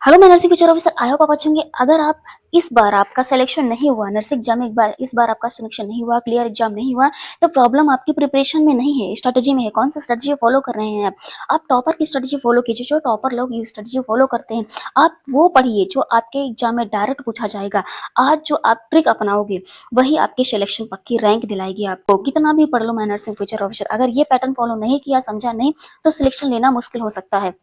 Hello मैं nursing future officer. I hope आप अच्छे होंगे। अगर आप इस बार आपका सिलेक्शन नहीं हुआ नर्सिंग एग्जाम में, इस बार आपका सिलेक्शन नहीं हुआ, क्लियर एग्जाम नहीं हुआ, तो प्रॉब्लम आपकी प्रिपरेशन में नहीं है, स्ट्रेटजी में है। कौन सा स्ट्रेटजी फॉलो कर रहे हैं आप टॉपर की स्ट्रेटजी फॉलो कीजिए। जो टॉपर लोग ये स्ट्रेटजी फॉलो करते हैं आप वो पढ़िए जो आपके एग्जाम में डायरेक्ट पूछा जाएगा। आज जो आप ट्रिक अपनाओगे वही आपकी सिलेक्शन पक्की रैंक दिलाएगी आपको। कितना भी पढ़ लो मैं नर्सिंग फ्यूचर ऑफिसर, अगर ये पैटर्न फॉलो नहीं किया, समझा नहीं, तो सिलेक्शन लेना मुश्किल हो सकता है।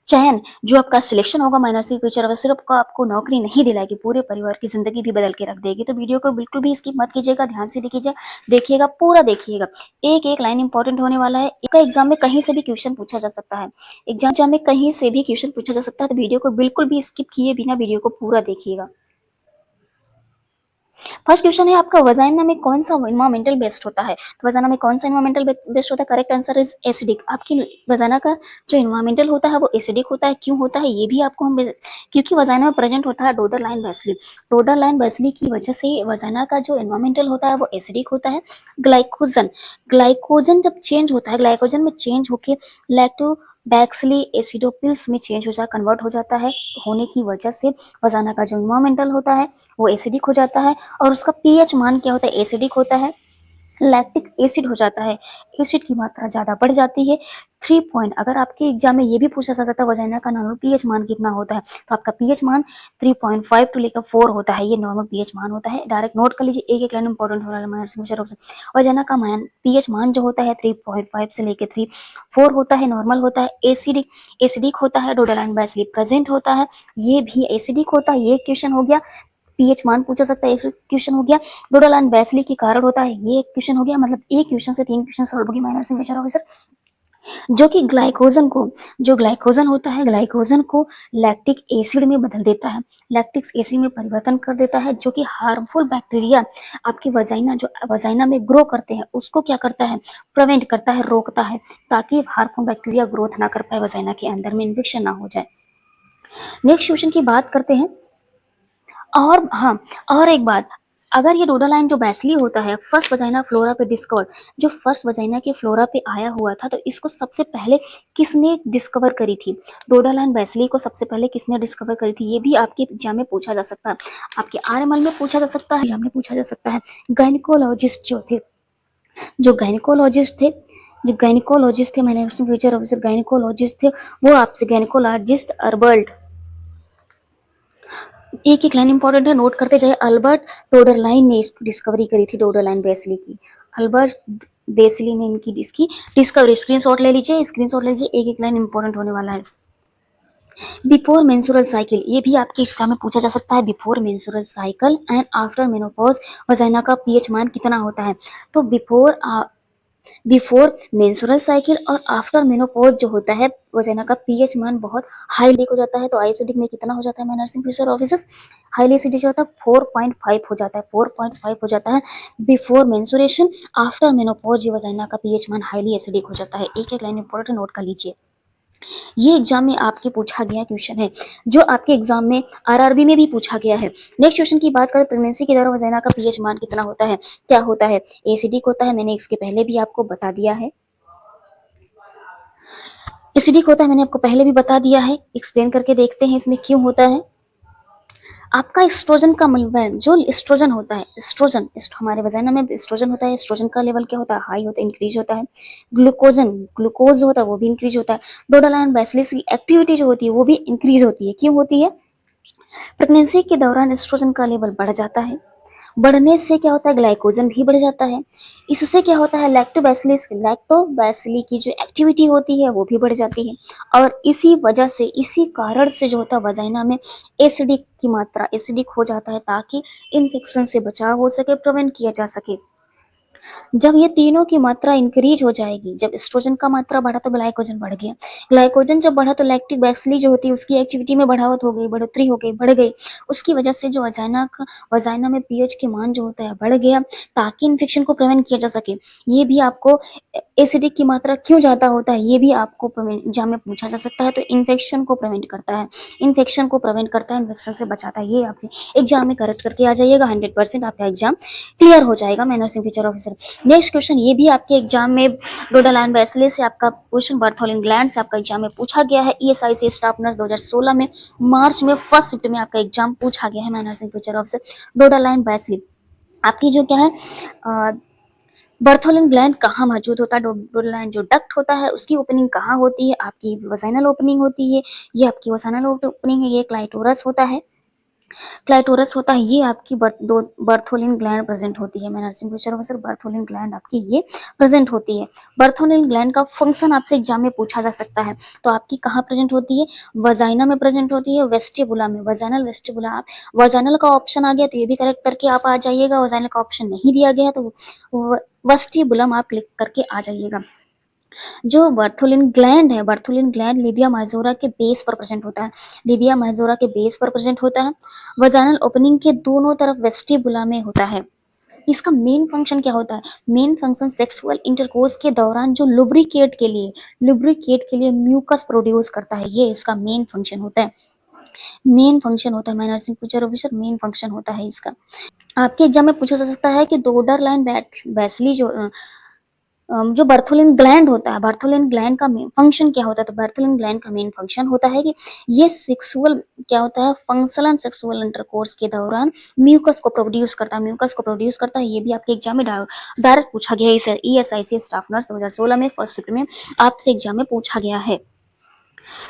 चयन जो आपका सिलेक्शन होगा माइनर से फ्यूचर अगर सिर्फ आपको नौकरी नहीं दिलाएगी, पूरे परिवार की जिंदगी भी बदल के रख देगी। तो वीडियो को बिल्कुल भी स्किप मत कीजिएगा, ध्यान से देखिएगा, पूरा देखिएगा। एक एक लाइन इंपॉर्टेंट होने वाला है। एक एग्जाम में कहीं से भी क्वेश्चन पूछा जा सकता है, एग्जाम में कहीं से भी क्वेश्चन पूछा जा सकता है। तो वीडियो को बिल्कुल भी स्किप किए बिना वीडियो को पूरा देखिएगा। फर्स्ट क्वेश्चन है आपका, वजाइना में कौन सा एनवायरमेंटल बेस्ड होता है? तो वजाइना में कौन सा एनवायरमेंटल बेस्ड होता है? Correct answer is acidic. आपकी वजाइना का जो एनवायरमेंटल होता है वो एसिडिक होता है। क्यों होता है ये भी आपको हम, क्योंकि वजाइना में प्रेजेंट होता है Doderlein bacilli. Doderlein bacilli की वजह से वजाइना का जो एनवायरमेंटल होता है वो एसिडिक होता है। ग्लाइकोजन ग्लाइकोजन जब चेंज होता है, ग्लाइकोजन में चेंज होके लैक्टो बैक्सिली एसिडोपिल्स में चेंज हो जाता, कन्वर्ट हो जाता है, होने की वजह से वजाना का जो एनवायरमेंटल होता है वो एसिडिक हो जाता है। और उसका पीएच मान क्या होता है? एसिडिक होता है, लैक्टिक एसिड हो जाता है, एसिड की मात्रा ज्यादा बढ़ जाती है। 3 पॉइंट अगर आपके एग्जाम में ये भी पूछा जा सकता है वजाइना का नॉर्मल पीएच मान कितना होता है, तो आपका पीएच मान 3.5 टू लेकर 4 होता है। ये नॉर्मल पीएच मान होता है, डायरेक्ट नोट कर लीजिए। एक एक लाइन इंपॉर्टेंट हो रहा है। वजाइना का मान पीएच मान जो होता है 3.5 से लेकर 4 होता है, नॉर्मल होता है, एसिडिक एसिडिक होता है, डोडालाइन बेसिली प्रेजेंट होता है, ये भी एसिडिक होता है। ये क्वेश्चन हो गया, पीएच मान पूछा सकता है, एक क्वेश्चन हो गया। डोडालाइन बेसिली के कारण होता है, ये एक क्वेश्चन हो गया। मतलब एक क्वेश्चन से 3 क्वेश्चन सॉल्व हो गए माइनर से फ्यूचर ऑफिसर। जो कि ग्लाइकोजन को, जो ग्लाइकोजन होता है, ग्लाइकोजन को लैक्टिक एसिड में बदल देता है, लैक्टिक एसिड में परिवर्तन कर देता है, जो कि हार्मफुल बैक्टीरिया आपकी वजाइना जो वजाइना में ग्रो करते हैं उसको क्या करता है? प्रिवेंट करता है, रोकता है, ताकि हार्मफुल बैक्टीरिया ग्रोथ ना कर पाए, वजाइना के अंदर में इन्फेक्शन ना हो जाए। नेक्स्ट क्वेश्चन की बात करते हैं। और हाँ, और एक बात, अगर ये डोडालाइन जो बेसिली होता है फर्स्ट वजाइना फ्लोरा पे डिस्कवर, जो फर्स्ट वजाइना के फ्लोरा पे आया हुआ था, तो इसको सबसे पहले किसने डिस्कवर करी थी? डोडालाइन बेसिली को सबसे पहले किसने डिस्कवर करी थी? ये भी आपके एग्जाम में पूछा जा सकता है, आपके आरएमएल में पूछा जा सकता है, एग्जाम में पूछा जा सकता है। गायनिकोलॉजिस्ट जो थे, जो गायनिकोलॉजिस्ट थे जो गायनिकोलॉजिस्ट थे मैंने फ्यूचर ऑफिसर गायनिकोलॉजिस्ट थे, वो आपसे गायनिकोलॉजिस्ट अर्बर्ट, एक एक लाइन इंपॉर्टेंट है, नोट करते जाए। अल्बर्ट डोडरलाइन ने इसकी डिस्कवरी करी थी, डोडरलाइन बेसिली की। अल्बर्ट बेसिली ने इसकी डिस्कवरी, स्क्रीनशॉट ले लीजिए, एक एक लाइन इंपॉर्टेंट होने वाला है। बिफोर मेंस्ट्रुअल साइकिल, ये भी आपके एग्जाम में पूछा जा सकता है। Before menstrual cycle and after menopause vagina का पीएच मान कितना होता है? तो बिफोर मेंस्ट्रुअल साइकिल और आफ्टर मेनोपॉज जो होता है वजाइना का पीएच मान बहुत हाई हो जाता है। तो एसिडिक में कितना हो जाता है? मैं nursing future officers, highly acidic जो होता है 4.5 हो जाता है, 4.5 हो जाता है बिफोर मेंस्ट्रुएशन। आफ्टर मेनोपॉज ये वजाइना का पीएच मान हाईली एसिडिक हो जाता है। एक एक लाइन इंपॉर्टेंट नोट कर लीजिए। ये एग्जाम में आपके पूछा गया क्वेश्चन है, जो आपके एग्जाम में आरआरबी में भी पूछा गया है। नेक्स्ट क्वेश्चन की बात करें, प्रेगनेंसी के दौरान वजाइना का पीएच मान कितना होता है? क्या होता है? एसिडिक होता है, मैंने इसके पहले भी आपको बता दिया है। एसिडिक होता है, मैंने आपको पहले भी बता दिया है। एक्सप्लेन करके देखते हैं इसमें क्यों होता है। आपका एस्ट्रोजन का जो एस्ट्रोजन होता है, एस्ट्रोजन हमारे वजाइना में एस्ट्रोजन होता है, एस्ट्रोजन का लेवल क्या होता है? हाई होता है, इंक्रीज होता है। ग्लूकोज जो होता है वो भी इंक्रीज होता है। डोडालाइन बेसिलिस की एक्टिविटी जो होती है वो भी इंक्रीज होती है। क्यों होती है? प्रेगनेंसी के दौरान एस्ट्रोजन का लेवल बढ़ जाता है, बढ़ने से क्या होता है? ग्लाइकोजन भी बढ़ जाता है। इससे क्या होता है? लैक्टोबैसिली की जो एक्टिविटी होती है वो भी बढ़ जाती है। और इसी वजह से, इसी कारण से जो होता है वजाइना में एसिडिक की मात्रा एसिडिक हो जाता है, ताकि इन्फेक्शन से बचाव हो सके, प्रिवेंट किया जा सके। जब ये तीनों की मात्रा इंक्रीज हो जाएगी, जब एस्ट्रोजन का मात्रा बढ़ा तो ग्लाइकोजन बढ़ गया, ग्लाइकोजन जब बढ़ा तो लैक्टिक बैसिली जो होती है उसकी एक्टिविटी में बढ़ावत हो गई, बढ़ोतरी हो गई, बढ़ गई। उसकी वजह से जो वजाइना में पीएच के मान जो होता है बढ़ गया, ताकि इन्फेक्शन को प्रिवेंट किया जा सके। ये भी आपको, एसिडिक की मात्रा क्यों ज्यादा होता है ये भी आपको एग्जाम में पूछा जा सकता है। तो इन्फेक्शन को प्रिवेंट करता है, इन्फेक्शन से बचाता है। ये आपके एग्जाम में करेक्ट करके आ जाइएगा, 100% आपका एग्जाम क्लियर हो जाएगा। मैं nursing future officer next question ये भी आपके एग्जाम में डोडालाइन बेसिली से आपका क्वेश्चन बर्थोलिन ग्लैंड से आपका एग्जाम में पूछा गया है। ईएसआईसी स्टाफ नर्स 2016 में मार्च में फर्स्ट शिफ्ट में आपका एग्जाम पूछा गया है। मैं नर्सिंग टीचर ऑफ से डोडालाइन बेसिली आपकी जो क्या है बर्थोलिन ग्लैंड कहाँ मौजूद होता है। डोडालाइन जो डक्ट होता है उसकी ओपनिंग कहाँ होती है, आपकी वजाइनल ओपनिंग होती है, ये आपकी वजाइनल ओपनिंग है, ये क्लाइटोरस होता है, क्लाइटोरस होता है, ये आपकी बर्थोलिन ग्लैंड प्रेजेंट होती है। मैं nursing teacher sir Bartholin gland आपकी ये प्रेजेंट होती है। बर्थोलिन ग्लैंड का फंक्शन आपसे एग्जाम में पूछा जा सकता है, तो आपकी कहाँ प्रेजेंट होती है, वजाइना में प्रेजेंट होती है, वेस्टिबुला में, वजाइनल वेस्टिबुला। आप वजाइनल का ऑप्शन आ गया तो ये भी करेक्ट करके आप आ जाइएगा, वजाइनल का ऑप्शन नहीं दिया गया तो वेस्टिबुलम आप क्लिक करके आ जाइएगा। जो बर्थोलिन ग्लैंड है, बर्थोलिन ग्लैंड लिबिया माइजोरा के बेस पर प्रेजेंट होता है, लिबिया माइजोरा के बेस पर प्रेजेंट होता है, वजाइनल ओपनिंग के दोनों तरफ वेस्टिबुला में होता है। इसका मेन फंक्शन क्या होता है, मेन फंक्शन सेक्सुअल इंटरकोर्स के दौरान जो लुब्रिकेट के लिए म्यूकस प्रोड्यूस करता है, ये इसका मेन फंक्शन होता है, मेन फंक्शन होता है। मैं nursing teacher officer main function होता है इसका। आपके एग्जाम में पूछा जा सकता है कि डोडालाइन बेसिली जो बर्थोलिन ग्लैंड होता है, बर्थोलिन ग्लैंड का मेन फंक्शन क्या होता है, तो बर्थोलिन ग्लैंड का मेन फंक्शन होता है कि ये सेक्सुअल क्या होता है, फंक्शनल सेक्सुअल इंटरकोर्स के दौरान म्यूकस को प्रोड्यूस करता है, म्यूकस को प्रोड्यूस करता है। ये भी आपके एग्जाम में डायरेक्ट पूछा गया है, ईएसआईसी स्टाफ नर्स 2016 में फर्स्ट शिफ्ट में आपसे एग्जाम में पूछा गया है।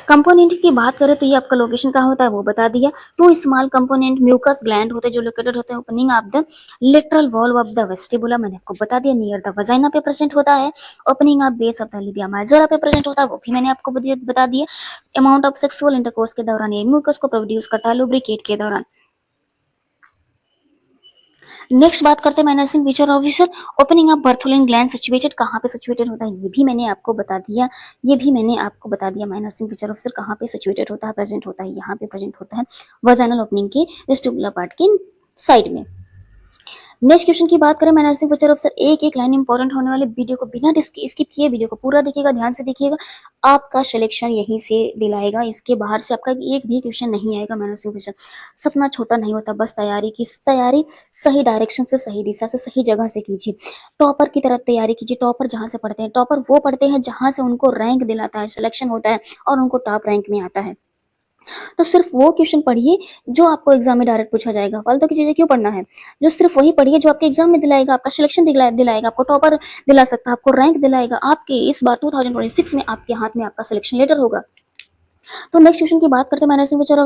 कंपोनेंट की बात करें तो ये आपका लोकेशन कहाँ होता है वो बता दिया। Two small component mucus gland होते हैं जो लोकेटेड होते हैं opening of the lateral valve of the vestibule, मैंने आपको बता दिया, नियर द वजाइना पे प्रेजेंट होता है। Opening of base of the labia majora पे प्रेजेंट होता है, वो भी मैंने आपको बता दिया। अमाउंट ऑफ सेक्सुअल इंटरकोर्स के दौरान ये म्यूकस को प्रोड्यूस करता है लुब्रिकेट के दौरान। नेक्स्ट बात करते हैं nursing teacher officer opening of Bartholin gland situated कहाँ पे सिचुएटेड होता है, ये भी मैंने आपको बता दिया, ये भी मैंने आपको बता दिया। मैं नर्सिंग टीचर ऑफिसर कहाँ पे सिचुएटेड होता है, प्रेजेंट होता है, यहाँ पे प्रेजेंट होता है वजाइनल ओपनिंग के वेस्टिबुलर पार्ट के साइड में। नेक्स्ट क्वेश्चन की बात करें मैं नर्सिंग टीचर ऑफिसर, एक एक लाइन इंपॉर्टेंट होने वाले वीडियो को बिना स्किप किए वीडियो को पूरा देखिएगा, ध्यान से देखिएगा, आपका सिलेक्शन यहीं से दिलाएगा, इसके बाहर से आपका एक भी क्वेश्चन नहीं आएगा। मैं नर्सिंग टीचर सपना छोटा नहीं होता, बस तैयारी सही डायरेक्शन से, सही दिशा से, सही जगह से कीजिए। टॉपर की तरफ तैयारी कीजिए, टॉपर जहाँ से पढ़ते हैं, टॉपर वो पढ़ते हैं जहाँ से उनको रैंक दिलाता है, सिलेक्शन होता है और उनको टॉप रैंक में आता है। तो सिर्फ वो क्वेश्चन पढ़िए जो आपको एग्जाम में डायरेक्ट पूछा जाएगा, फालतू की चीजें क्यों पढ़ना है, जो सिर्फ वही पढ़िए जो आपके एग्जाम में दिलाएगा, आपका सिलेक्शन दिलाएगा, आपको टॉपर दिला सकता है, आपको रैंक दिलाएगा, आपके इस बार 2026 में आपके हाथ में आपका सिलेक्शन लेटर होगा। तो नेक्स्ट क्वेश्चन की बात करते हैं मैंने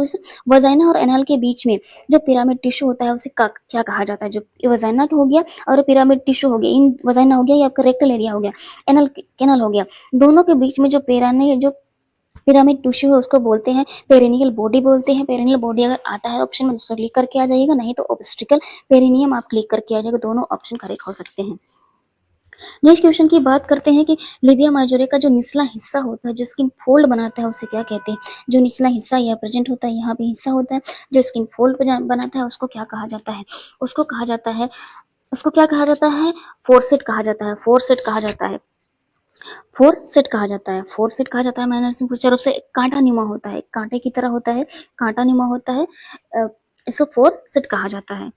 वजाइना और एनल के बीच में जो पिरामिड टिश्यू होता है उसे क्या कहा जाता है। जो वजाइना हो गया और पिरामिड टिश्यू हो गया, इन वजाइना हो गया या आपका रेक्टल एरिया हो गया, एनल कैनल हो गया, दोनों के बीच में जो पिरामिड टिश्यू है उसको बोलते हैं पेरिनियल बॉडी बोलते हैं। पेरिनियल बॉडी अगर आता है ऑप्शन में दूसरा क्लिक करके आ जाइएगा, नहीं तो ऑब्स्टिकल पेरिनियम आप क्लिक करके आ जाएगा, दोनों ऑप्शन करेक्ट हो सकते हैं। नेक्स्ट क्वेश्चन की बात करते हैं कि लिबिया माइजोरे का जो निचला हिस्सा होता है जो स्किन फोल्ड बनाता है उसे क्या कहते हैं। जो निचला हिस्सा यह प्रेजेंट होता है, यहाँ पे हिस्सा होता है जो स्किन फोल्ड बनाता है उसको क्या कहा जाता है, उसको क्या कहा जाता है, फोरसेट कहा जाता है, फोरसेट कहा जाता है, फोरसेट कहा जाता है, फोरसेट कहा जाता है। मैंने पूछा रूप से कांटा नुमा होता है, कांटे की तरह होता है, कांटा नुमा होता है, इसको फोरसेट कहा जाता है।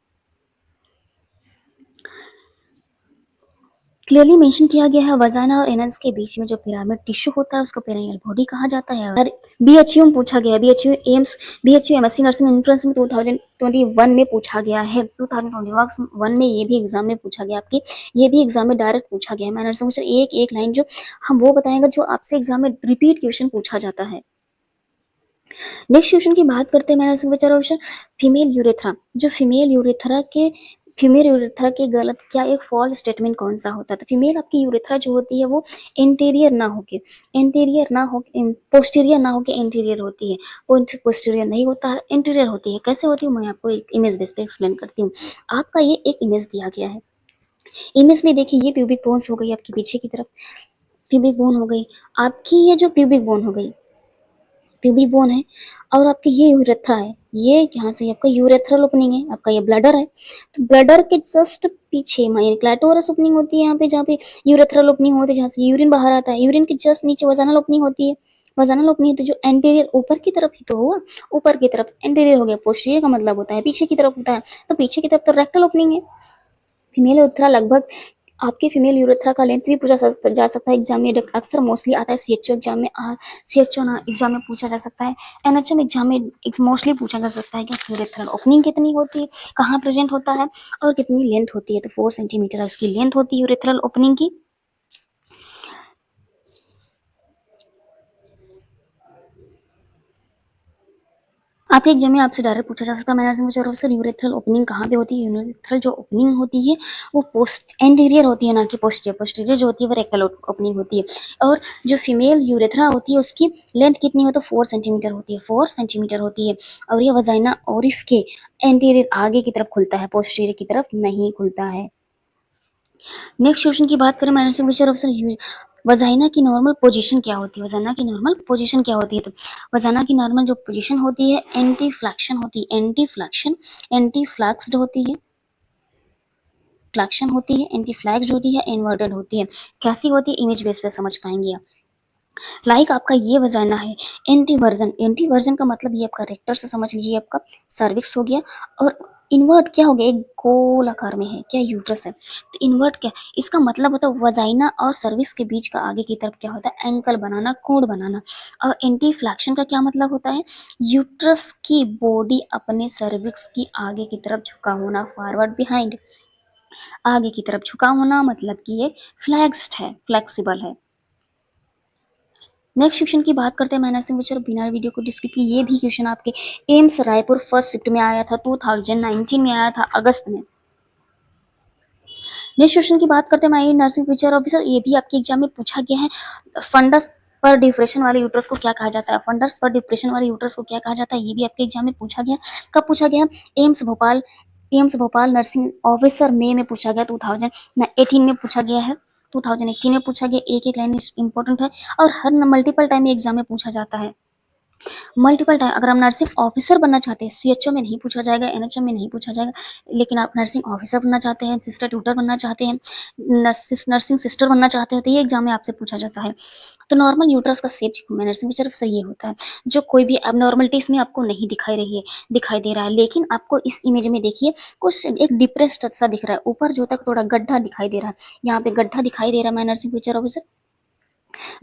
क्लियरली मेंशन किया गया है वजाना और एनस के बीच में जो पिरामिड टिश्यू होता है उसको पेरिनियल बॉडी कहा जाता है। और बीएचयू में पूछा गया, बीएचयू एमएससी नर्सिंग एंट्रेंस में 2021 में पूछा गया है, 2021 में ये भी एग्जाम में पूछा गया, आपकी ये भी एग्जाम में डायरेक्ट पूछा गया है। मैंने सोचा एक एक लाइन जो हम वो बताएंगे जो आपसे एग्जाम में रिपीट क्वेश्चन पूछा जाता है। नेक्स्ट क्वेश्चन की बात करते हैं मैंने सोचा ऑप्शन फीमेल यूरेथ्रा, जो फीमेल यूरेथ्रा के गलत क्या एक फॉल्स स्टेटमेंट कौन सा होता है। तो फीमेल आपकी यूरेथ्रा जो होती है वो पोस्टीरियर ना होके इंटीरियर होती है, पोस्टीरियर नहीं होता है, इंटीरियर होती है। कैसे होती है मैं आपको एक इमेज बेस पे एक्सप्लेन करती हूँ। आपका ये एक इमेज दिया गया है, इमेज में देखिए ये प्यूबिक बोन्स हो गई आपकी पीछे की तरफ, प्यूबिक बोन हो गई आपकी, ये जो प्यूबिक बोन हो गई, प्यूबिक बोन है, और आपके ये यूरेथ्रा है, ये यहाँ से आपका यूरेथ्रल ओपनिंग है, आपका ये ब्लडर है। तो ब्लडर के जस्ट पीछे माइनर क्लैटोरस ओपनिंग होती है, यहाँ पे जहाँ पे यूरेथ्रल ओपनिंग होती है, जहाँ से यूरिन बाहर आता है, यूरिन के जस्ट नीचे वजानल ओपनिंग होती है, वजानल ओपनिंग तो जो एंटीरियर ऊपर की तरफ ही तो हुआ, ऊपर की तरफ एंटीरियर हो गया, पोस्टीरियर का मतलब होता है पीछे की तरफ होता है, तो पीछे की तरफ तो रेक्टल ओपनिंग है। फीमेल यूरेथ्रा लगभग आपके फीमेल यूरेथ्रा का लेंथ भी पूछा जा सकता है एग्जाम में, अक्सर मोस्टली आता है सीएचओ एग्जाम में, सीएचओ ना एग्जाम में पूछा जा सकता है, एनएचएम एग्जाम में मोस्टली पूछा जा सकता है कि यूरेथ्रल ओपनिंग कितनी होती है, कहाँ प्रेजेंट होता है और कितनी लेंथ होती है। तो 4 सेंटीमीटर इसकी लेंथ होती है यूरेथ्रल ओपनिंग की। आपके एग्जाम में आपसे डायरेक्ट पूछा जा सकता है मैंने मुझे सर यूरेथ्रल ओपनिंग कहाँ पे होती है। यूरेथ्रल जो ओपनिंग होती है वो पोस्ट एंटीरियर होती है, ना कि पोस्टीरियर। पोस्टीरियर जो होती है वो रेक्टल ओपनिंग होती है। और जो फीमेल यूरेथ्रा होती है उसकी लेंथ कितनी हो तो 4 सेंटीमीटर होती है, 4 सेंटीमीटर होती है। और ये वजाइना ओरिफ के एंटीरियर आगे की तरफ खुलता है, पोस्टीरियर की तरफ नहीं खुलता है। नेक्स्ट क्वेश्चन की बात करें मैंने से ऑप्शन वजाइना की नॉर्मल पोजीशन क्या होती है। वजाइना की नॉर्मल पोजीशन क्या होती है तो वजाइना की नॉर्मल जो पोजीशन होती है एंटी फ्लैक्शन होती है। एंटी फ्लैक्शन, एंटी फ्लैक्स्ड होती है, फ्लैक्शन होती है, एंटी फ्लैक्स्ड होती है, इन्वर्टेड होती है। कैसी होती है इमेज बेस पे समझ पाएंगे आप। आपका ये वजाइना है एंटी वर्जन। एंटी वर्जन का मतलब ये आपका रेक्टर से समझ लीजिए, आपका सर्विक्स हो गया। और इन्वर्ट क्या हो गया, एक गोल आकार में है क्या, यूट्रस है। तो इन्वर्ट क्या, इसका मतलब होता है वजाइना और सर्विक्स के बीच का आगे की तरफ क्या होता है, एंकल बनाना, कोण बनाना। और एंटी फ्लैक्शन का क्या मतलब होता है, यूट्रस की बॉडी अपने सर्विक्स की आगे की तरफ झुका होना, फॉरवर्ड बिहाइंड, आगे की तरफ झुका होना, मतलब कि ये फ्लैक्स्ड है, फ्लेक्सिबल है। नेक्स्ट क्वेश्चन की बात करते हैं मैंने से विचार बिना वीडियो को डिस्क्रिप की। ये भी क्वेश्चन आपके एम्स रायपुर फर्स्ट शिफ्ट में आया था, 2019 में आया था, अगस्त में। नेक्स्ट क्वेश्चन की बात करते हैं मैं नर्सिंग फ्यूचर ऑफिसर। ये भी आपके एग्जाम में पूछा गया है। फंडस पर डिप्रेशन वाले यूट्रस को क्या कहा जाता है, फंडस पर डिप्रेशन वाले यूट्रस को क्या कहा जाता है, ये भी आपके एग्जाम में पूछा गया। कब पूछा गया, एम्स भोपाल, एम्स भोपाल नर्सिंग ऑफिसर मई में पूछा गया, 2018 में पूछा गया है, 2018 में पूछा गया। एक एक लाइन इंपॉर्टेंट है और हर मल्टीपल टाइम एग्जाम में पूछा जाता है, मल्टीपल टाइम। अगर हम नर्सिंग ऑफिसर बनना चाहते हैं, सीएचओ में नहीं पूछा जाएगा, एनएचएम में नहीं पूछा जाएगा, लेकिन आप नर्सिंग ऑफिसर बनना चाहते हैं, सिस्टर ट्यूटर बनना चाहते हैं, नर्सिंग सिस्टर बनना चाहते हैं, तो ये एग्जाम में आपसे पूछा जाता है। तो नॉर्मल यूट्रस का शेप नर्सिंग की तरफ से ये होता है, जो कोई भी एबनॉर्मलिटी इसमें आपको नहीं दिखाई रही है, दिखाई दे रहा है। लेकिन आपको इस इमेज में देखिए कुछ एक डिप्रेस्ड सा दिख रहा है, ऊपर जो तक थोड़ा गड्ढा दिखाई दे रहा है, यहाँ पे गड्ढा दिखाई दे रहा है। नर्सिंग फ्यूचर ऑफिसर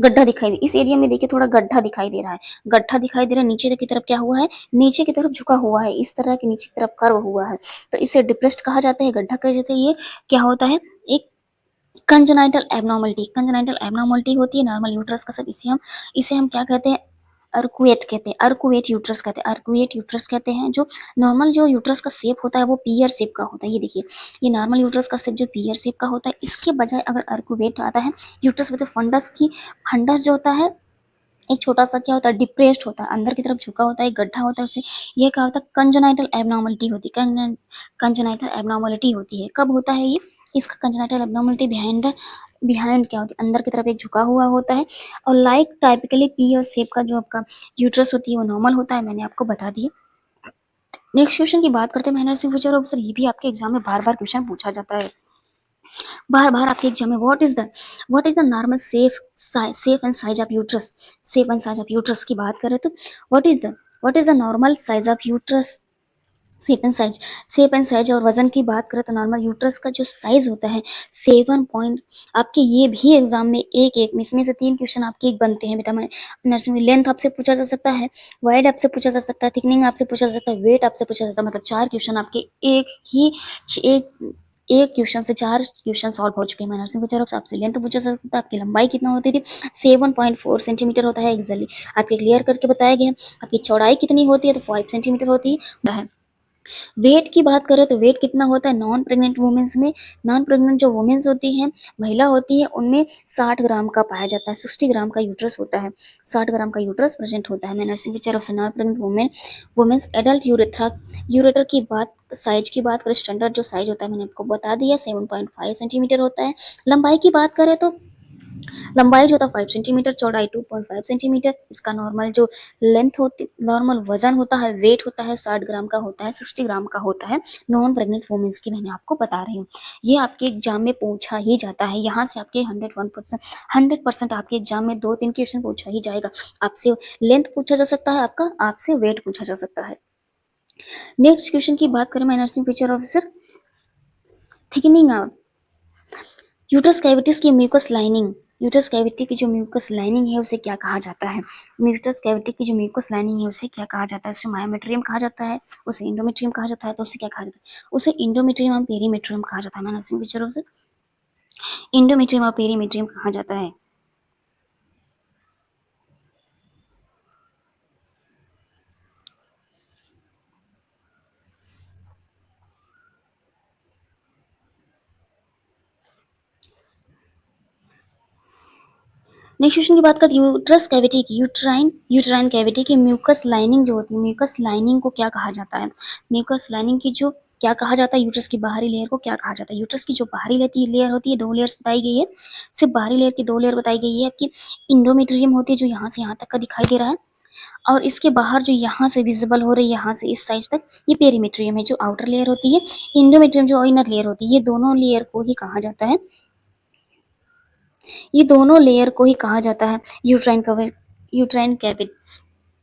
गड्ढा दिखाई दे, इस एरिया में देखिए थोड़ा गड्ढा दिखाई दे रहा है, गड्ढा दिखाई दे रहा है। नीचे की तरफ क्या हुआ है, नीचे की तरफ झुका हुआ है, इस तरह के नीचे की तरफ कर्व हुआ है, तो इसे डिप्रेस्ड कहा जाता है, गड्ढा कहा जाता है। ये क्या होता है, एक कंजेनाइटल एबनॉर्मलिटी, कंजेनाइटल एबनॉर्मलिटी होती है नॉर्मल यूट्रस का सब। इसे हम क्या कहते हैं, अर्कुएट कहते हैं, अर्कुएट यूट्रस कहते हैं, अर्कुएट यूट्रस कहते हैं। जो नॉर्मल जो यूट्रस का शेप होता है वो पीयर शेप का होता है। ये देखिए, ये नॉर्मल यूट्रस का शेप जो पीयर शेप का होता है, इसके बजाय अगर अर्कुएट आता है यूट्रस में, तो फंडस की, फंडस जो होता है एक छोटा सा क्या होता है, डिप्रेस्ड होता है, अंदर की तरफ झुका होता है, गड्ढा होता है, उससे ये क्या होता है, कंजेनाइटल एबनॉर्मलिटी होती है, कंजेनाइटल एबनॉर्मलिटी होती है। कब होता है ये, इसका कंजेनाइटल एबनॉर्मलिटी बिहाइंड क्या होती है, अंदर की तरफ एक झुका हुआ होता है। और लाइक टाइपिकली पी और शेप का जो आपका यूट्रस होती है वो नॉर्मल होता है, मैंने आपको बता दिया। नेक्स्ट क्वेश्चन की बात करते हैं मैंने फ्यूचर ऑफिसर। ये भी आपके एग्जाम में बार बार क्वेश्चन पूछा जाता है, बार बार आपके एग्जाम में। What is the normal safe and size of uterus. Safe and size of uterus की बात करें तो what is the normal size of uterus, shape and size. और वजन की बात करें तो नॉर्मल यूट्रस का जो साइज होता है 7 पॉइंट। आपके ये भी एग्जाम में एक एक में इसमें से 3 क्वेश्चन आपके एक बनते हैं बेटा। मैं नर्सिंग में लेंथ आपसे पूछा जा सकता है, वाइड आपसे पूछा जा सकता है, थिकनिंग आपसे पूछा जा सकता है, वेट आपसे पूछा जा सकता है। मतलब 4 क्वेश्चन आपके एक क्वेश्चन से 4 क्वेश्चन सॉल्व हो चुके हैं। मैं नर्सिंग फ्यूचर आपसे लेंथ पूछा जा सकता है, आपकी लंबाई कितना होती थी, 7.4 सेंटीमीटर होता है एक्जैक्टली, आपके क्लियर करके बताया गया है। आपकी चौड़ाई कितनी होती है तो 5 सेंटीमीटर होती है। वेट की बात करें तो वेट कितना होता है नॉन प्रेग्नेंट वुमेन्स में, नॉन प्रेग्नेंट जो वुमेन्स होती हैं, महिला होती है, उनमें 60 ग्राम का पाया जाता है, 60 ग्राम का यूट्रस होता है, 60 ग्राम का यूट्रस प्रेजेंट होता है। मैं nursing teacher of non pregnant women's adult ureter की बात, साइज की बात करें, स्टैंडर्ड जो साइज होता है मैंने आपको बता दिया 7.5 सेंटीमीटर होता है। लंबाई की बात करें तो लंबाई जो होता है 5 सेंटीमीटर, चौड़ाई 2.5 सेंटीमीटर। इसका नॉर्मल जो लेंथ होती, नॉर्मल वजन होता है, वेट होता है 60 ग्राम का होता है, 60 ग्राम का होता है। नॉन प्रेग्नेंट वुमेन्स की मैंने आपको बता रही हूँ। ये आपके एग्जाम में पूछा ही जाता है, यहाँ से आपके 100% आपके एग्जाम में 2-3 क्वेश्चन पूछा ही जाएगा। आपसे लेंथ पूछा जा सकता है आपका, आपसे वेट पूछा जा सकता है। नेक्स्ट क्वेश्चन की बात करें मैं nursing future officer, thickening uterus cavities की म्यूकस लाइनिंग, यूट्रस कैविटी की जो म्यूकस लाइनिंग है उसे क्या कहा जाता है? यूट्रस कैविटी की जो म्यूकस लाइनिंग है उसे क्या कहा जाता है? उसे मायोमेट्रियम कहा जाता है, उसे इंडोमेट्रियम कहा जाता है, तो उसे क्या कहा जाता है? उसे इंडोमेट्रियम और पेरीमेट्रियम कहा जाता है। मैंने नर्सिंग पिक्चर उसे इंडोमेट्रियम और पेरीमेट्रियम कहा जाता है। नेक्स्ट क्वेश्चन की बात करते हैं यूट्रस कैविटी की, यूट्राइन कैविटी की म्यूकस लाइनिंग जो होती है, म्यूकस लाइनिंग को क्या कहा जाता है? म्यूकस लाइनिंग की जो क्या कहा जाता है, यूट्रस की बाहरी लेयर को क्या कहा जाता है? यूट्रस की जो बाहरी लेयर होती है, दो लेयर्स बताई गई है, सिर्फ बाहरी लेयर की दो लेयर बताई गई है आपकी। इंडोमेट्रियम होती है जो यहाँ से यहाँ तक का दिखाई दे रहा है, और इसके बाहर जो यहाँ से विजिबल हो रही है, यहाँ से इस साइज तक, ये पेरीमेट्रियम है जो आउटर लेयर होती है। इंडोमेट्रियम जो इनर लेयर होती है, ये दोनों लेयर को ही कहा जाता है, ये दोनों लेयर को ही कहा जाता है यूट्राइन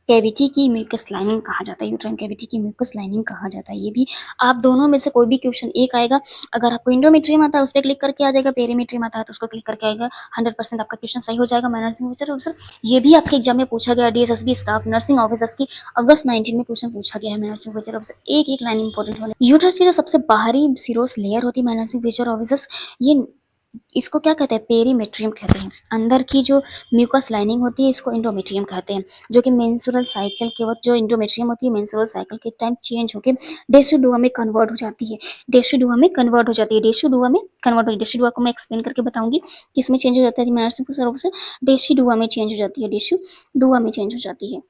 कैविटी की म्यूकस लाइनिंग कहा जाता है। यूट्राइन कैविटी की म्यूकस लाइनिंग कहा जाता है। ये भी आप दोनों में से कोई भी क्वेश्चन एक आएगा, अगर आपको इंडोमेट्रियम आता है उस पर क्लिक करके आ जाएगा, पेरीमेट्रियम आता है तो उसको क्लिक करके आएगा, 100% आपका क्वेश्चन सही हो जाएगा। मैं नर्सिंग ऑफिसर, ये भी आपके एग्जाम में पूछा गया, डीएसएसबी स्टाफ नर्सिंग ऑफिसर्स की अगस्त 19 में क्वेश्चन पूछा गया है। मैं नर्सिंग ऑफिसर, एक एक लाइन इंपॉर्टेंट होने। यूट्रस की जो सबसे बाहरी सिरोस लेयर होती है, मैं नर्सिंग ऑफिसर्स, ये इसको क्या कहते हैं? पेरीमेट्रियम कहते हैं। अंदर की जो म्यूकस लाइनिंग होती है इसको इंडोमेट्रियम कहते हैं, जो कि मेंस्ट्रुअल साइकिल के वक्त जो इंडोमेट्रियम होती है मेंस्ट्रुअल साइकिल के टाइम चेंज होकर डेसिडुआ में कन्वर्ट हो जाती है। डेसिडुआ में कन्वर्ट हो जाती है, डेसिडुआ में कन्वर्ट हो, डेसिडुआ को मैं एक्सप्लेन करके बताऊंगी किसमें चेंज हो जाता है। नर्सिंग सर्व से डेसिडुआ में चेंज हो जाती है, डेसिडुआ में चेंज हो जाती है।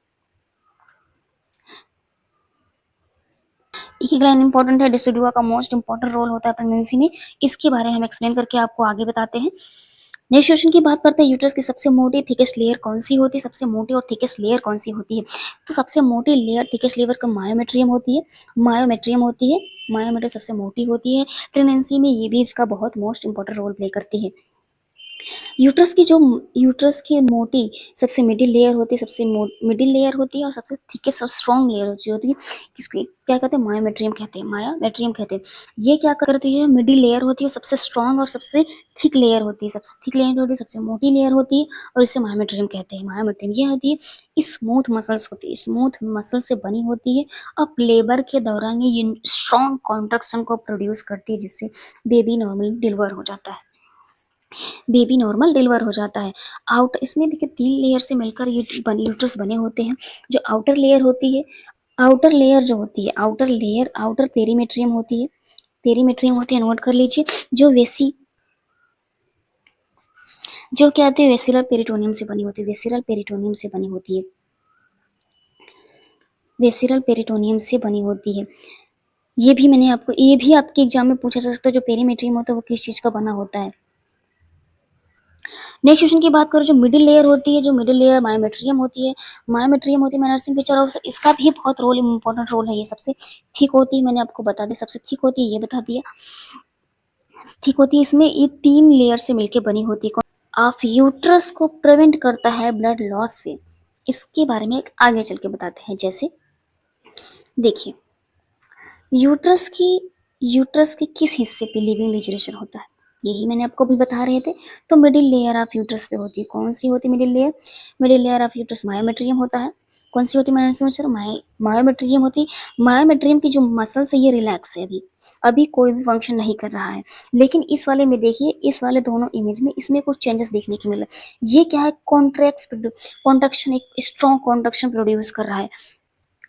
एक लाइन इंपॉर्टेंट है, डेसिडुआ का मोस्ट इंपॉर्टेंट रोल होता है प्रेगनेंसी में, इसके बारे में हम एक्सप्लेन करके आपको आगे बताते हैं। नेक्स्ट क्वेश्चन की बात करते हैं, यूट्रस की सबसे मोटी थिकेस्ट लेयर कौन सी होती है? सबसे मोटी और थिकेस्ट लेयर कौन सी होती है? तो सबसे मोटी लेयर थिकेस्ट लेयर का मायोमेट्रियम होती है, मायोमेट्रियम होती है, मायोमेट्रियम सबसे मोटी होती है प्रेगनेंसी में, ये भी इसका बहुत मोस्ट इंपॉर्टेंट रोल प्ले करती है। यूट्रस की मोटी सबसे मिडिल लेयर होती है, सबसे मिडिल लेयर होती है, और सबसे थिकेस्ट और स्ट्रॉन्ग लेयर होती है, किसको क्या कहते हैं? मायोमेट्रियम कहते हैं, मायोमेट्रियम कहते हैं। ये क्या करती है? मिडिल लेयर होती है, सबसे स्ट्रॉन्ग और सबसे थिक लेयर होती है, सबसे थिक लेयर होती है, सबसे मोटी लेयर होती है, और इसे मायोमेट्रियम कहते हैं। मायोमेट्रियम ये होती है स्मूथ मसल्स होती है, स्मूथ मसल से बनी होती है, और लेबर के दौरान ये स्ट्रॉन्ग कॉन्ट्रैक्शन को प्रोड्यूस करती है, जिससे बेबी नॉर्मली डिलीवर हो जाता है, बेबी नॉर्मल डिलीवर हो जाता है। आउट इसमें देखिए 3 लेयर से मिलकर ये यूट्रस बने होते हैं। जो आउटर लेयर होती है, आउटर लेयर जो होती है, आउटर लेयर आउटर पेरीमेट्रियम होती है, पेरीमेट्रियम होती है, नोट कर लीजिए। जो क्या आती है? वेसिलर पेरिटोनियम से बनी होती है, वेसिलर पेरिटोनियम से बनी होती है, वेसिलर पेरिटोनियम से बनी होती है। ये भी आपके एग्जाम में पूछा जा सकता है, जो पेरीमेट्रियम होता है वो किस चीज का बना होता है। नेक्स्ट क्वेश्चन की बात करें, जो मिडिल लेयर होती है, जो मिडिल लेयर मायोमेट्रियम होती है, मायोमेट्रियम होती है नर्सिंग पिक्चर ऑफ, इसका भी बहुत रोल इंपॉर्टेंट रोल है। ये सबसे थिक होती है, मैंने आपको बता दिया सबसे थिक होती है, ये बता दिया थिक होती है। इसमें ये 3 लेयर से मिलकर बनी होती है। ऑफ यूट्रस को प्रिवेंट करता है ब्लड लॉस से, इसके बारे में आगे चल के बताते हैं। जैसे देखिए, यूट्रस की यूट्रस के किस हिस्से पे लिविंग रिजर्वेशन होता है, यही मैंने आपको भी बता रहे थे। तो मिडिल लेयर ऑफ यूट्रस पे होती है, कौन सी होती है middle layer? Middle layer of uterus myometrium होता है। कौन सी होती है? मायोमेट्रियम होती है। मायोमेट्रियम की जो मसल्स है ये रिलैक्स है, अभी अभी कोई भी फंक्शन नहीं कर रहा है। लेकिन इस वाले में देखिए, इस वाले दोनों इमेज में इसमें कुछ चेंजेस देखने को मिला। ये क्या है? कॉन्ट्रैक्शन, एक स्ट्रॉन्ग कॉन्ट्रैक्शन प्रोड्यूस कर रहा है।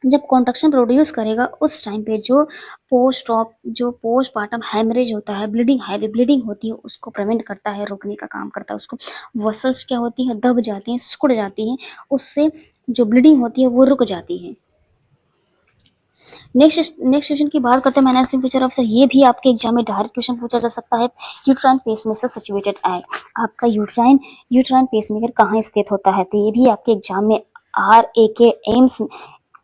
जब कॉन्ट्रैक्शन प्रोड्यूस करेगा उस टाइम पे जो पोस्टपार्टम हैमरेज होता है, हैवी ब्लीडिंग होती है, उसको प्रिवेंट करता है, रोकने का काम करता है उसको। वसल्स क्या होती है? दब जाती हैं, सिकुड़ जाती हैं, उससे जो ब्लीडिंग होती है वो रुक जाती है। नेक्स्ट क्वेश्चन की बात करते हैं मैनेजिंग फ्यूचर ऑफिसर, ये भी आपके एग्जाम में डायरेक्ट क्वेश्चन पूछा जा सकता है। यूट्राइन पेसमेकर सिचुएटेड है, आपका यूट्राइन पेसमेकर कहाँ स्थित होता है? तो ये भी आपके एग्जाम में RAK AIIMS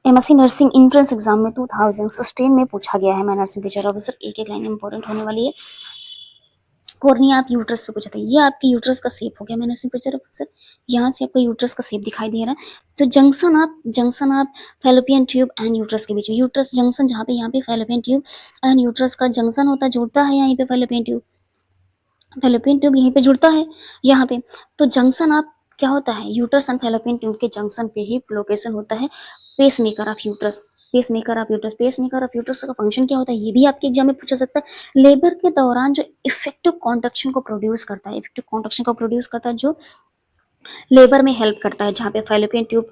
MSc nursing entrance exam में 2016 में पूछा गया है। मैं नर्सिंग टीचर ऑफिसर, एक एक लाइन इंपॉर्टेंट होने वाली है। कॉर्निया आप यूट्रस पे पूछा था, ये आपके यूट्रस का शेप हो गया। मैं नर्सिंग टीचर ऑफिसर, यहाँ से आपको यूट्रस का शेप दिखाई दे रहा है। तो जंक्शन आप फैलोपियन ट्यूब एंड यूट्रस के बीच में, यूट्रस जंक्शन जहाँ पे यहाँ पे फैलोपियन ट्यूब एंड यूट्रस का जंक्शन होता है, जुड़ता है यहीं पे फैलोपियन ट्यूब, फैलोपियन ट्यूब यहीं पे जुड़ता है यहाँ पे। तो जंक्शन आप क्या होता है, यूट्रस एंड फैलोपियन ट्यूब के जंक्शन पे ही लोकेशन होता है pacemaker of uterus. Pacemaker of uterus का फंक्शन क्या होता है, ये भी आपके एग्जाम में पूछा सकता है। लेबर के दौरान जो इफेक्टिव कॉन्ट्रक्शन को प्रोड्यूस करता है, इफेक्टिव कॉन्ट्रक्शन को प्रोड्यूस करता है, जो लेबर में हेल्प करता है, जहाँ पे फैलोपियन ट्यूब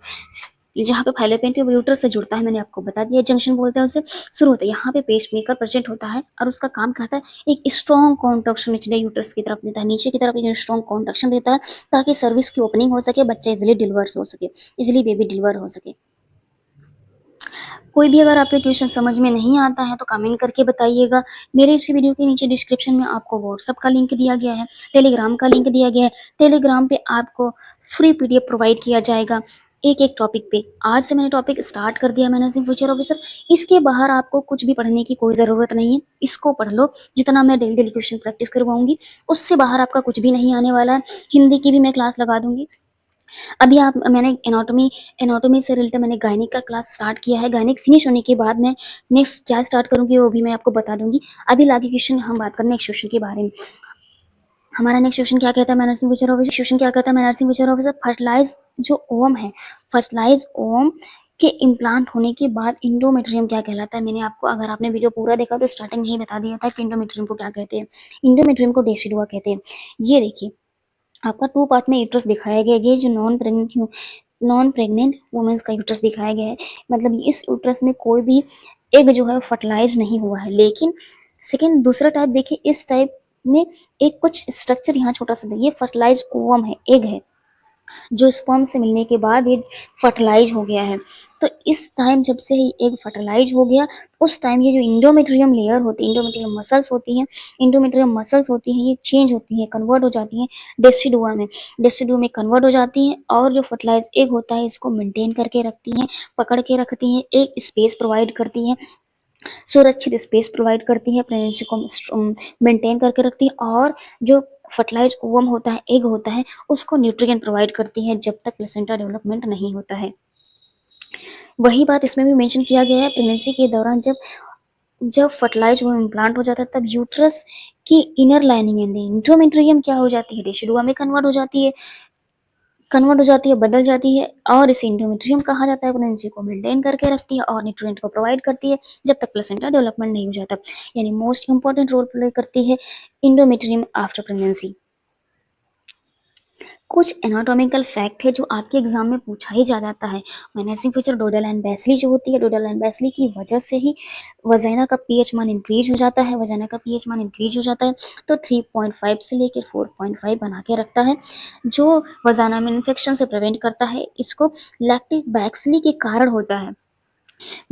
यूट्रस से जुड़ता है, मैंने आपको बता दिया जंक्शन बोलते हैं उसे, शुरू होता है यहाँ पे पेसमेकर प्रेजेंट होता है और उसका काम करता है एक स्ट्रॉन्ग कॉन्ट्रक्शन नीचे यूट्रस की तरफ देता है, नीचे की तरफ एक स्ट्रॉन्ग कॉन्ट्रक्शन देता है ताकि सर्विस की ओपनिंग हो सके, बच्चा इजिली डिलीवर हो सके, इजिली बेबी डिलीवर हो सके। कोई भी अगर आपके क्वेश्चन समझ में नहीं आता है तो कमेंट करके बताइएगा। मेरे इस वीडियो के नीचे डिस्क्रिप्शन में आपको व्हाट्सअप का लिंक दिया गया है, टेलीग्राम का लिंक दिया गया है। टेलीग्राम पे आपको फ्री पीडीएफ प्रोवाइड किया जाएगा एक एक टॉपिक पे। आज से मैंने टॉपिक स्टार्ट कर दिया, मैनेजिंग फ्यूचर ऑफिसर। इसके बाहर आपको कुछ भी पढ़ने की कोई ज़रूरत नहीं है, इसको पढ़ लो। जितना मैं डेली डेली क्वेश्चन प्रैक्टिस करवाऊंगी उससे बाहर आपका कुछ भी नहीं आने वाला है। हिंदी की भी मैं क्लास लगा दूंगी। अभी आप मैंने एनाटॉमी से रिलेटेड मैंने गायनिक का क्लास स्टार्ट किया है। गायनिक फिनिश होने के बाद मैं नेक्स्ट क्या स्टार्ट करूंगी वो भी मैं आपको बता दूंगी। अभी लागे क्वेश्चन हम बात करने नेक्स्ट क्वेश्चन के बारे में। हमारा नेक्स्ट क्वेश्चन क्या कहता है, मैनर्सिंग फ्यूचर ऑफिसर क्वेश्चन क्या कहता है, मैनर्सिंग फ्यूचर ऑफिसर फर्टिलाइज जो ओवम है, फर्टिलाइज ओवम के इम्प्लांट होने के बाद इंडोमेट्रियम क्या कहलाता है। मैंने आपको, अगर आपने वीडियो पूरा देखा तो स्टार्टिंग में ही बता दिया था कि इंडोमेट्रियम को क्या कहते हैं। इंडोमेट्रियम को डेसिडुआ कहते हैं। ये देखिए आपका 2 पार्ट में यूट्रस दिखाया गया है। ये जो नॉन प्रेग्नेंट वुमेन्स का यूट्रस दिखाया गया है, मतलब इस यूट्रस में कोई भी एग जो है फर्टिलाइज नहीं हुआ है। लेकिन सेकेंड दूसरा टाइप देखिए, इस टाइप में एक कुछ स्ट्रक्चर यहाँ छोटा सा देखिए, फर्टिलाइज ओवम है, एग है जो स्पर्म से मिलने के बाद ये फर्टिलाइज हो गया है। तो इस टाइम जब से ही एग फर्टिलाइज हो गया उस टाइम ये जो इंडोमेट्रियम लेयर होती है, इंडोमेट्रियम मसल्स होती हैं, इंडोमेट्रियम मसल्स होती हैं, ये चेंज होती हैं, कन्वर्ट हो जाती हैं डेसिडुआ में कन्वर्ट हो जाती हैं और जो फर्टिलाइज एग होता है इसको मेंटेन करके रखती हैं, पकड़ के रखती हैं, एक स्पेस प्रोवाइड करती हैं, सुरक्षित स्पेस प्रोवाइड करती है, प्रेगनेंसी को मेंटेन करके रखती है और जो फर्टिलाइज ओवम होता है, एग होता है, उसको न्यूट्रिएंट प्रोवाइड करती है जब तक प्लेसेंटा डेवलपमेंट नहीं होता है। वही बात इसमें भी मेंशन किया गया है, प्रेगनेंसी के दौरान जब जब फर्टिलाइज वो इम्प्लांट हो जाता है तब यूट्रस की इनर लाइनिंग इंट्रोमेट्रियम क्या हो जाती है, रेसिडुआ में कन्वर्ट हो जाती है, बदल जाती है और इसे इंडोमेट्रियम कहा जाता है। प्रेगनेंसी को मेंटेन करके रखती है और न्यूट्रिएंट को प्रोवाइड करती है जब तक प्लेसेंटा डेवलपमेंट नहीं हो जाता, यानी मोस्ट इंपॉर्टेंट रोल प्ले करती है इंडोमेट्रियम आफ्टर प्रेगनेंसी। कुछ एनाटॉमिकल फैक्ट है जो आपके एग्जाम में पूछा ही जाता है। मैनर्सिंग फ्यूचर डोडल एंड बेसली जो होती है, डोडल एंड बेसली की वजह से ही वजाइना का पीएच मान इंक्रीज हो जाता है, वजाइना का पीएच मान इंक्रीज हो जाता है तो 3.5 से लेकर 4.5 बना के रखता है, जो वजाइना में इन्फेक्शन से प्रिवेंट करता है। इसको लैक्टिक बैक्सिली के कारण होता है।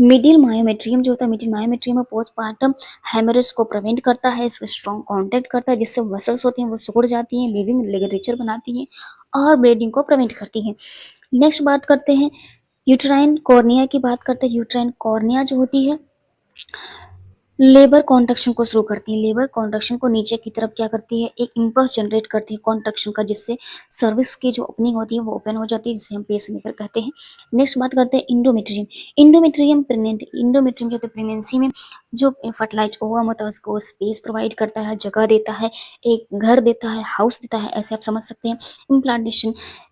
मिडिल मायोमेट्रियम जो होता है, मिडिल मायोमेट्रियम में पोस्टमार्टम हेमरेज को प्रिवेंट करता है, इसको स्ट्रॉन्ग कॉन्टैक्ट करता है जिससे वसल्स होती हैं वो सिकुड़ जाती हैं, लिविंग लिगेचर बनाती हैं और ब्लीडिंग को प्रिवेंट करती हैं। नेक्स्ट बात करते हैं यूट्राइन कॉर्निया की बात करते हैं। यूट्राइन कॉर्निया जो होती है लेबर कॉन्ट्रक्शन को शुरू करती है, लेबर कॉन्ट्रक्शन को नीचे की तरफ क्या करती है, एक इम्पल्स जनरेट करती है कॉन्ट्रक्शन का, जिससे सर्विस की जो ओपनिंग होती है वो ओपन हो जाती है, जिसे हम पेसमेकर कहते हैं। नेक्स्ट बात करते हैं इंडोमेट्रियम। इंडोमेट्रियम जो होता है प्रेगनेंसी में जो फर्टिलाइज ओवम होता है उसको स्पेस प्रोवाइड करता है, जगह देता है, एक घर देता है, हाउस देता है, ऐसे आप समझ सकते हैं।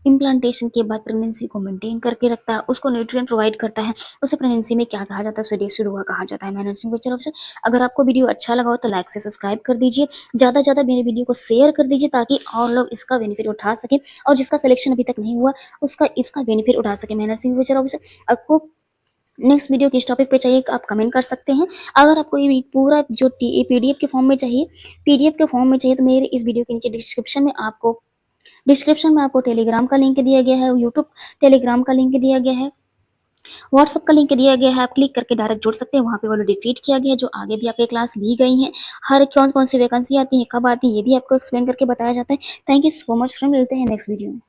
इम्प्लांटेशन के बाद प्रेगनेंसी को मेंटेन करके रखता है, उसको न्यूट्रिएंट प्रोवाइड करता है, उसे प्रेगनेंसी में क्या कहा जाता है, डेसिडुआ कहा जाता है। मैनर्सिंग फ्यूचर ऑफिसर, अगर आपको वीडियो अच्छा लगा हो तो लाइक से सब्सक्राइब कर दीजिए, ज़्यादा से ज़्यादा मेरे वीडियो को शेयर कर दीजिए ताकि और लोग इसका बेनिफिट उठा सकें और जिसका सिलेक्शन अभी तक नहीं हुआ उसका इसका बेनिफिट उठा सके। मैनर्सिंग फ्यूचर ऑफिसर, आपको नेक्स्ट वीडियो किस टॉपिक पे चाहिए आप कमेंट कर सकते हैं। अगर आपको ये पूरा जो पीडीएफ के फॉर्म में चाहिए, तो मेरे इस वीडियो के नीचे डिस्क्रिप्शन में आपको टेलीग्राम का लिंक दिया गया है, यूट्यूब टेलीग्राम का लिंक दिया गया है, व्हाट्सअप का लिंक दिया गया है, आप क्लिक करके डायरेक्ट जुड़ सकते हैं। वहाँ पे ऑलरेडी फीड किया गया है, जो आगे भी आपके क्लास ली गई हैं, हर कौन कौन सी वैकेंसी आती है, कब आती है, ये भी आपको एक्सप्लेन करके बताया जाता है। Thank you so much friend, मिलते हैं नेक्स्ट वीडियो में।